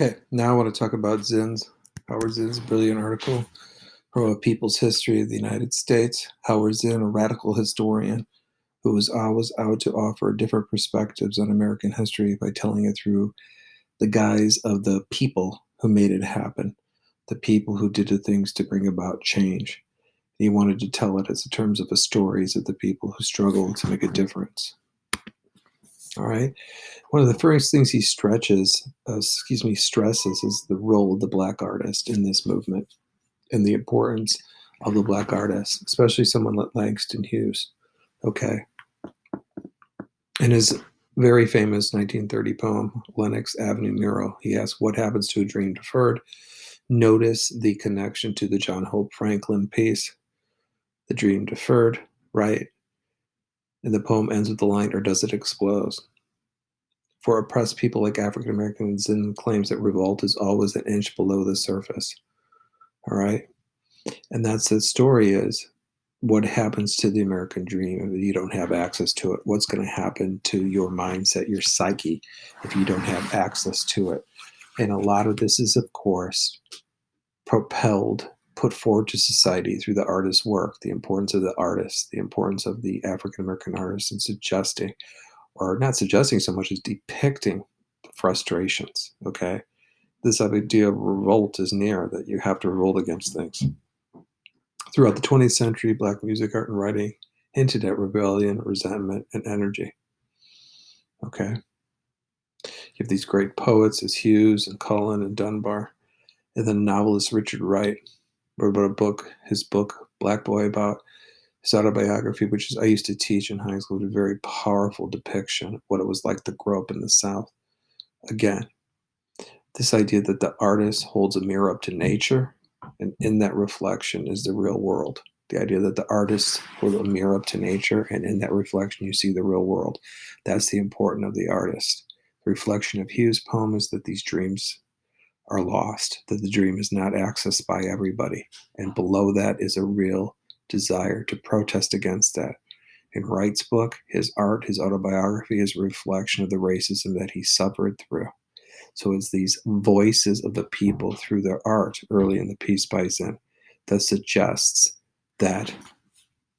Okay, now I want to talk about Howard Zinn's brilliant article from A People's History of the United States. Howard Zinn, a radical historian who was always out to offer different perspectives on American history by telling it through the guise of the people who made it happen, the people who did the things to bring about change. He wanted to tell it as in terms of the stories of the people who struggled to make a difference. All right. One of the first things he stresses is the role of the black artist in this movement and the importance of the black artist, especially someone like Langston Hughes. Okay. In his very famous 1930 poem, Lenox Avenue Mural, he asks, "What happens to a dream deferred?" Notice the connection to the John Hope Franklin piece, The Dream Deferred, right? And the poem ends with the line, "Or does it explode?" For oppressed people like African Americans, Zinn claims that revolt is always an inch below the surface. All right. And that's the story is what happens to the American dream if you don't have access to it? What's going to happen to your mindset, your psyche, if you don't have access to it? And a lot of this is, of course, put forward to society through the artist's work, the importance of the artist, the importance of the African American artist, and suggesting, or not suggesting so much as depicting frustrations. Okay. This idea of revolt is near, that you have to revolt against things. Throughout the 20th century, Black music, art, and writing hinted at rebellion, resentment, and energy. Okay. You have these great poets as Hughes and Cullen and Dunbar. And then novelist Richard Wright wrote a book, his book, Black Boy, about his autobiography, which is I used to teach in high school, a very powerful depiction of what it was like to grow up in the South. Again, this idea that the artist holds a mirror up to nature, and in that reflection is the real world. The idea that the artist holds a mirror up to nature, and in that reflection you see the real world. That's the importance of the artist. The reflection of Hughes' poem is that these dreams are lost, that the dream is not accessed by everybody. And below that is a real desire to protest against that. In Wright's book, his art, his autobiography is a reflection of the racism that he suffered through. So it's these voices of the people through their art early in the piece by Zinn that suggests that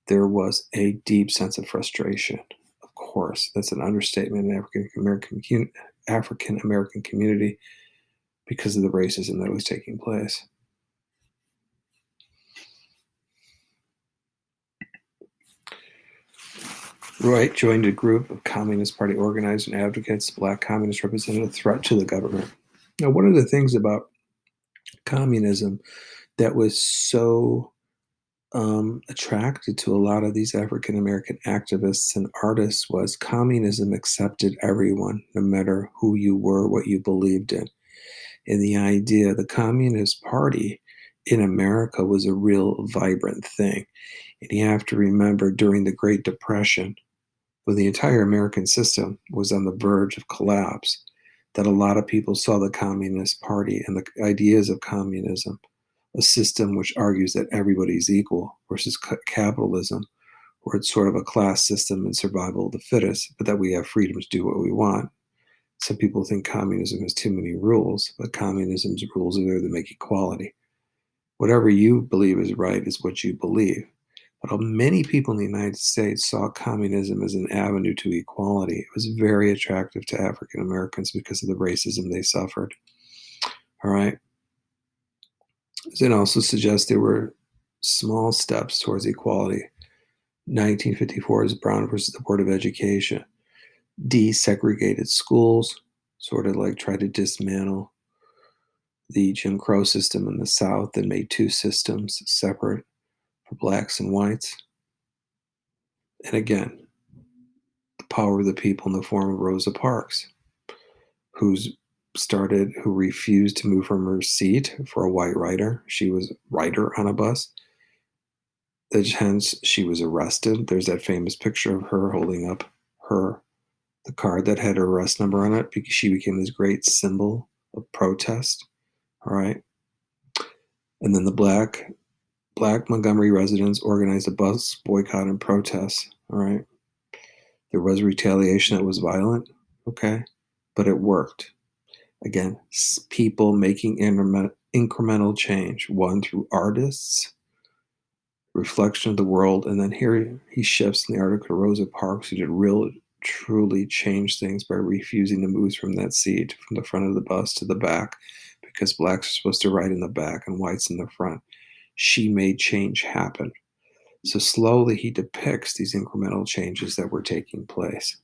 there was a deep sense of frustration. Of course, that's an understatement in African American community because of the racism that was taking place. Wright joined a group of Communist Party organizers and advocates. Black communists represented a threat to the government. Now, one of the things about communism that was so attracted to a lot of these African American activists and artists was communism accepted everyone, no matter who you were, what you believed in. And the idea, the Communist Party in America was a real vibrant thing. And you have to remember during the Great Depression, when the entire American system was on the verge of collapse, that a lot of people saw the Communist Party and the ideas of communism, a system which argues that everybody's equal, versus capitalism, where it's sort of a class system and survival of the fittest, but that we have freedom to do what we want. Some people think communism has too many rules, but communism's rules are there to make equality. Whatever you believe is right is what you believe. But many people in the United States saw communism as an avenue to equality. It was very attractive to African Americans because of the racism they suffered. All right. Zinn also suggests there were small steps towards equality. 1954 is Brown versus the Board of Education. Desegregated schools, sort of like tried to dismantle the Jim Crow system in the South and made two systems separate for blacks and whites. And again, the power of the people in the form of Rosa Parks, who refused to move from her seat for a white writer. She was a writer on a bus. Hence, she was arrested. There's that famous picture of her holding up the card that had her arrest number on it because she became this great symbol of protest. All right. And then the black Montgomery residents organized a bus boycott and protest. All right. There was retaliation that was violent. Okay. But it worked. Again, people making incremental change, one through artists, reflection of the world, and then here he shifts in the article to Rosa Parks, who did really truly change things by refusing to move from that seat from the front of the bus to the back because blacks are supposed to ride in the back and whites in the front. She made change happen. So slowly he depicts these incremental changes that were taking place.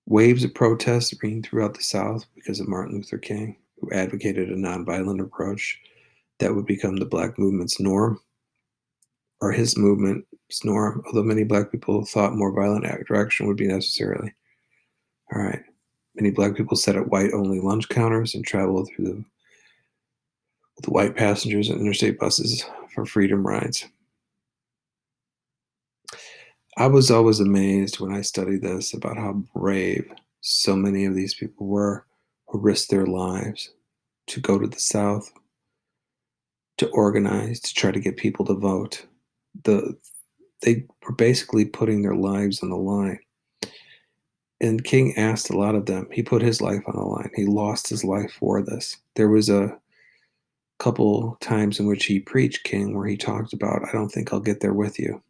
Waves of protest ring throughout the South because of Martin Luther King, who advocated a nonviolent approach that would become the Black movement's norm, or his movement's norm, although many Black people thought more violent action would be necessary. All right. Many Black people sat at white only lunch counters and traveled through with the white passengers and interstate buses for freedom rides. I was always amazed when I studied this about how brave so many of these people were who risked their lives to go to the South, to organize, to try to get people to vote. The they were basically putting their lives on the line. And King asked a lot of them. He put his life on the line. He lost his life for this. There was a couple times in which he preached King where he talked about, I don't think I'll get there with you.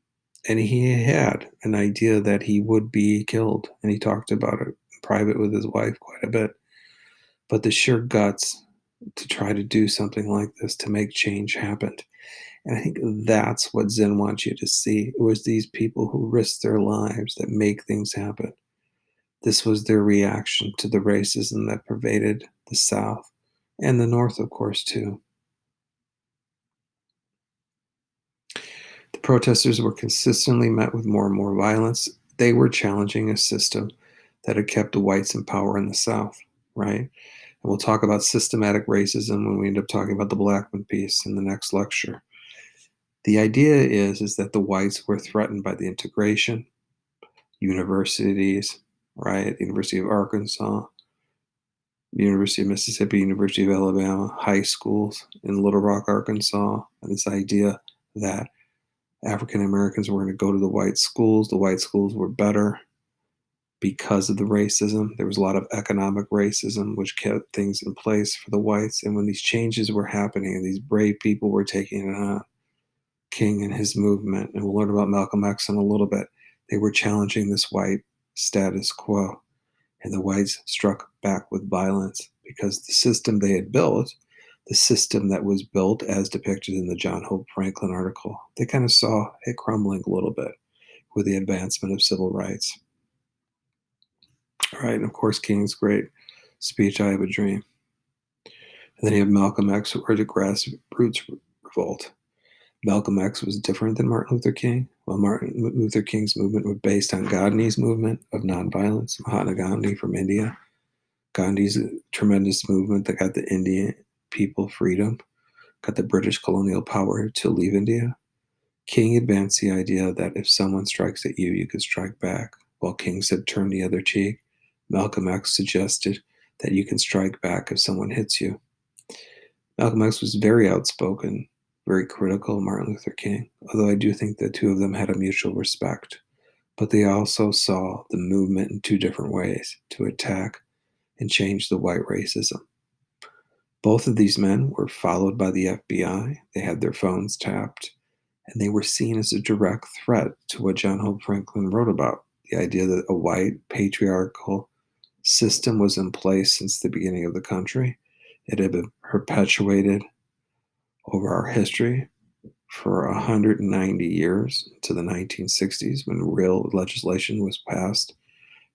And he had an idea that he would be killed. And he talked about it in private with his wife quite a bit. But the sheer guts to try to do something like this, to make change happen. And I think that's what Zinn wants you to see. It was these people who risked their lives that make things happen. This was their reaction to the racism that pervaded the South and the North, of course, too. The protesters were consistently met with more and more violence. They were challenging a system that had kept the whites in power in the South, right? And we'll talk about systematic racism when we end up talking about the Blackman piece in the next lecture. The idea is that the whites were threatened by the integration, universities, right? The University of Arkansas, University of Mississippi, University of Alabama, high schools in Little Rock, Arkansas, and this idea that African Americans were going to go to the white schools. The white schools were better because of the racism. There was a lot of economic racism, which kept things in place for the whites. And when these changes were happening and these brave people were taking it on, King and his movement, and we'll learn about Malcolm X in a little bit, they were challenging this white status quo. And the whites struck back with violence because the system they had built, the system that was built as depicted in the John Hope Franklin article, they kind of saw it crumbling a little bit with the advancement of civil rights. All right, and of course, King's great speech, I Have a Dream. And then you have Malcolm X, who urged a grassroots revolt. Malcolm X was different than Martin Luther King. While Martin Luther King's movement was based on Gandhi's movement of nonviolence, Mahatma Gandhi from India. Gandhi's a tremendous movement that got the Indian people freedom, got the British colonial power to leave India. King advanced the idea that if someone strikes at you, you could strike back. While King said turn the other cheek, Malcolm X suggested that you can strike back if someone hits you. Malcolm X was very outspoken, very critical of Martin Luther King, although I do think the two of them had a mutual respect. But they also saw the movement in two different ways to attack and change the white racism. Both of these men were followed by the FBI. They had their phones tapped, and they were seen as a direct threat to what John Hope Franklin wrote about, the idea that a white patriarchal system was in place since the beginning of the country. It had been perpetuated over our history for 190 years to the 1960s when real legislation was passed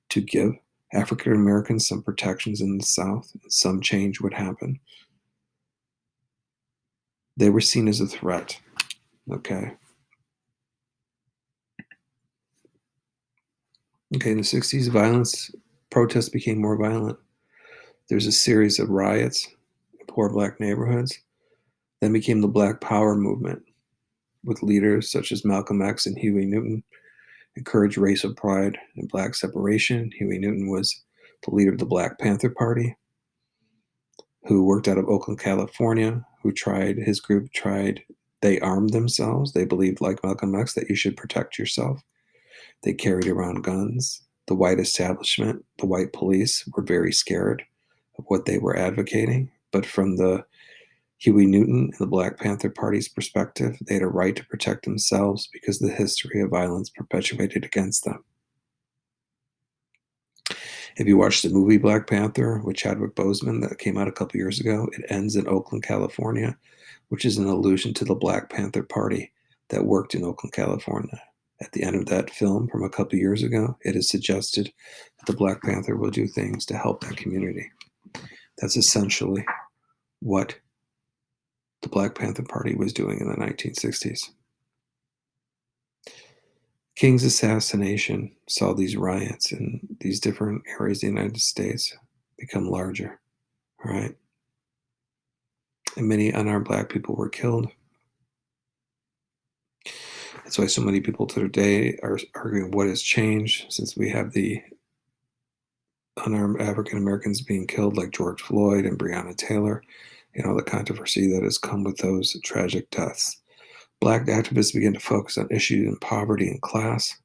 to give African Americans some protections in the South. Some change would happen. They were seen as a threat. Okay. Okay, in the 60s, protests became more violent. There's a series of riots in poor black neighborhoods. Then became the Black Power movement, with leaders such as Malcolm X and Huey Newton encouraged racial pride and black separation. Huey Newton was the leader of the Black Panther Party, who worked out of Oakland, California, his group tried, they armed themselves. They believed, like Malcolm X, that you should protect yourself. They carried around guns. The white establishment, the white police, were very scared of what they were advocating. But from the Huey Newton and the Black Panther Party's perspective, they had a right to protect themselves because of the history of violence perpetuated against them. If you watch the movie Black Panther with Chadwick Boseman that came out a couple years ago, it ends in Oakland, California, which is an allusion to the Black Panther Party that worked in Oakland, California. At the end of that film from a couple years ago, it is suggested that the Black Panther will do things to help that community. That's essentially what the Black Panther Party was doing in the 1960s. King's assassination saw these riots in these different areas of the United States become larger, right? And many unarmed black people were killed. That's why so many people today are arguing what has changed since we have the unarmed African Americans being killed, like George Floyd and Breonna Taylor, and all the controversy that has come with those tragic deaths. Black activists began to focus on issues in poverty and class.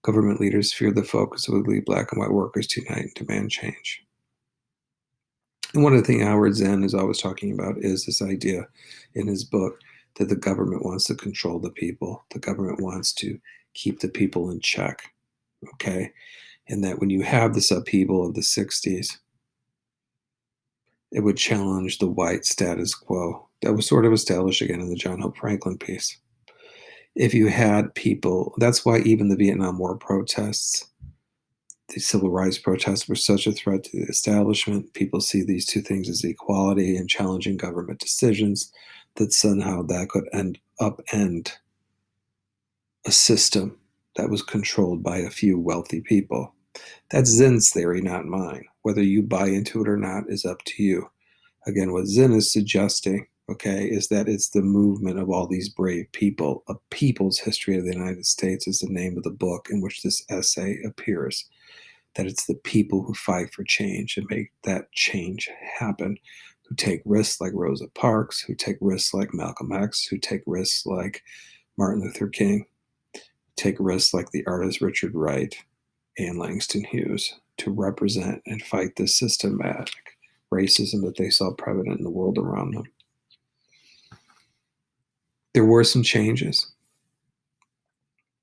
Government leaders feared the focus would lead black and white workers to unite and demand change. And one of the things Howard Zinn is always talking about is this idea in his book that the government wants to control the people. The government wants to keep the people in check, okay? And that when you have this upheaval of the 60s, it would challenge the white status quo that was sort of established again in the John Hope Franklin piece. If you had people, that's why even the Vietnam War protests, the civil rights protests were such a threat to the establishment. People see these two things as equality and challenging government decisions, that somehow that could upend a system that was controlled by a few wealthy people. That's Zinn's theory, not mine. Whether you buy into it or not is up to you. Again, what Zinn is suggesting, okay, is that it's the movement of all these brave people. A People's History of the United States is the name of the book in which this essay appears. That it's the people who fight for change and make that change happen, who take risks like Rosa Parks, who take risks like Malcolm X, who take risks like Martin Luther King, take risks like the artist Richard Wright and Langston Hughes to represent and fight this systematic racism that they saw prevalent in the world around them. There were some changes.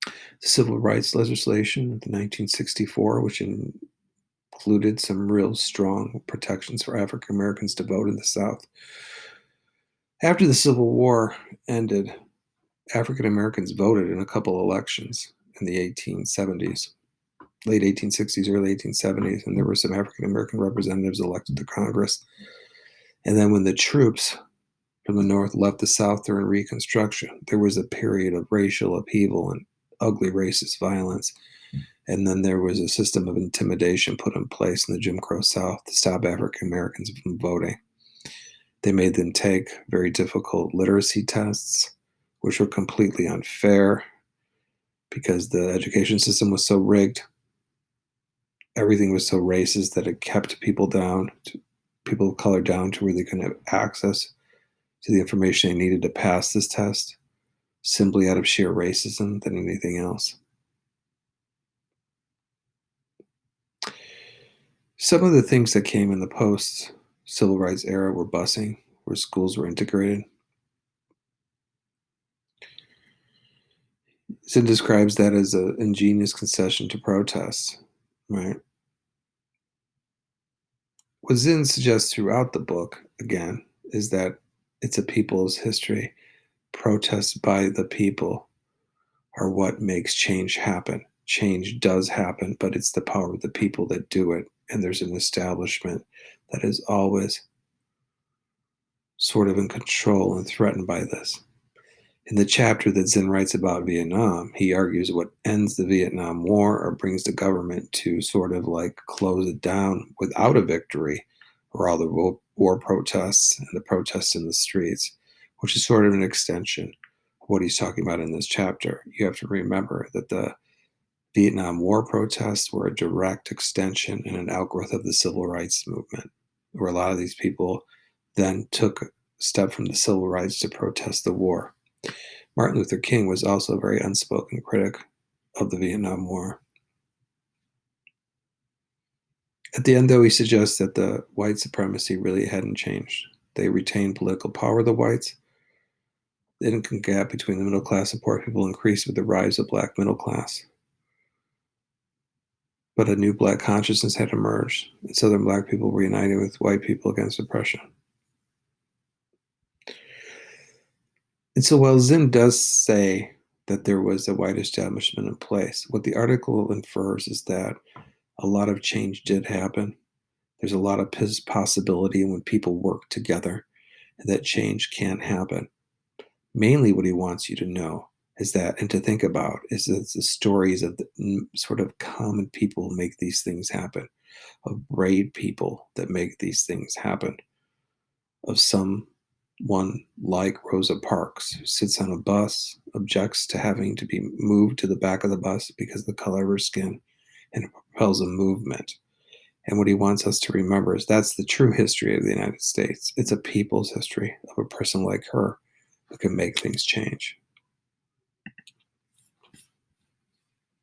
The civil rights legislation of 1964, which included some real strong protections for African Americans to vote in the South. After the Civil War ended, African Americans voted in a couple elections in the 1870s, late 1860s, early 1870s, and there were some African American representatives elected to Congress. And then when the troops from the North left the South during Reconstruction, there was a period of racial upheaval and ugly racist violence. And then there was a system of intimidation put in place in the Jim Crow South to stop African Americans from voting. They made them take very difficult literacy tests, which were completely unfair because the education system was so rigged. Everything was so racist that it kept people of color down to where they couldn't have access to the information they needed to pass this test, simply out of sheer racism than anything else. Some of the things that came in the post-civil rights era were busing, where schools were integrated. Zinn describes that as an ingenious concession to protests, right? What Zinn suggests throughout the book, again, is that it's a people's history. Protests by the people are what makes change happen. Change does happen, but it's the power of the people that do it. And there's an establishment that is always sort of in control and threatened by this. In the chapter that Zinn writes about Vietnam, he argues what ends the Vietnam War or brings the government to sort of like close it down without a victory are all the war protests and the protests in the streets, which is sort of an extension of what he's talking about in this chapter. You have to remember that the Vietnam War protests were a direct extension and an outgrowth of the civil rights movement, where a lot of these people then took a step from the civil rights to protest the war. Martin Luther King was also a very unspoken critic of the Vietnam War. At the end, though, he suggests that the white supremacy really hadn't changed. They retained political power, the whites. The income gap between the middle class and poor people increased with the rise of black middle class. But a new black consciousness had emerged, and Southern black people were united with white people against oppression. And so while Zinn does say that there was a white establishment in place, what the article infers is that a lot of change did happen. There's a lot of possibility when people work together, and that change can happen. Mainly what he wants you to know is that, and to think about, is that the stories of the sort of common people make these things happen, of brave people that make these things happen, of someone like Rosa Parks, who sits on a bus, objects to having to be moved to the back of the bus because of the color of her skin, and propels a movement. And what he wants us to remember is that's the true history of the United States. It's a people's history of a person like her who can make things change.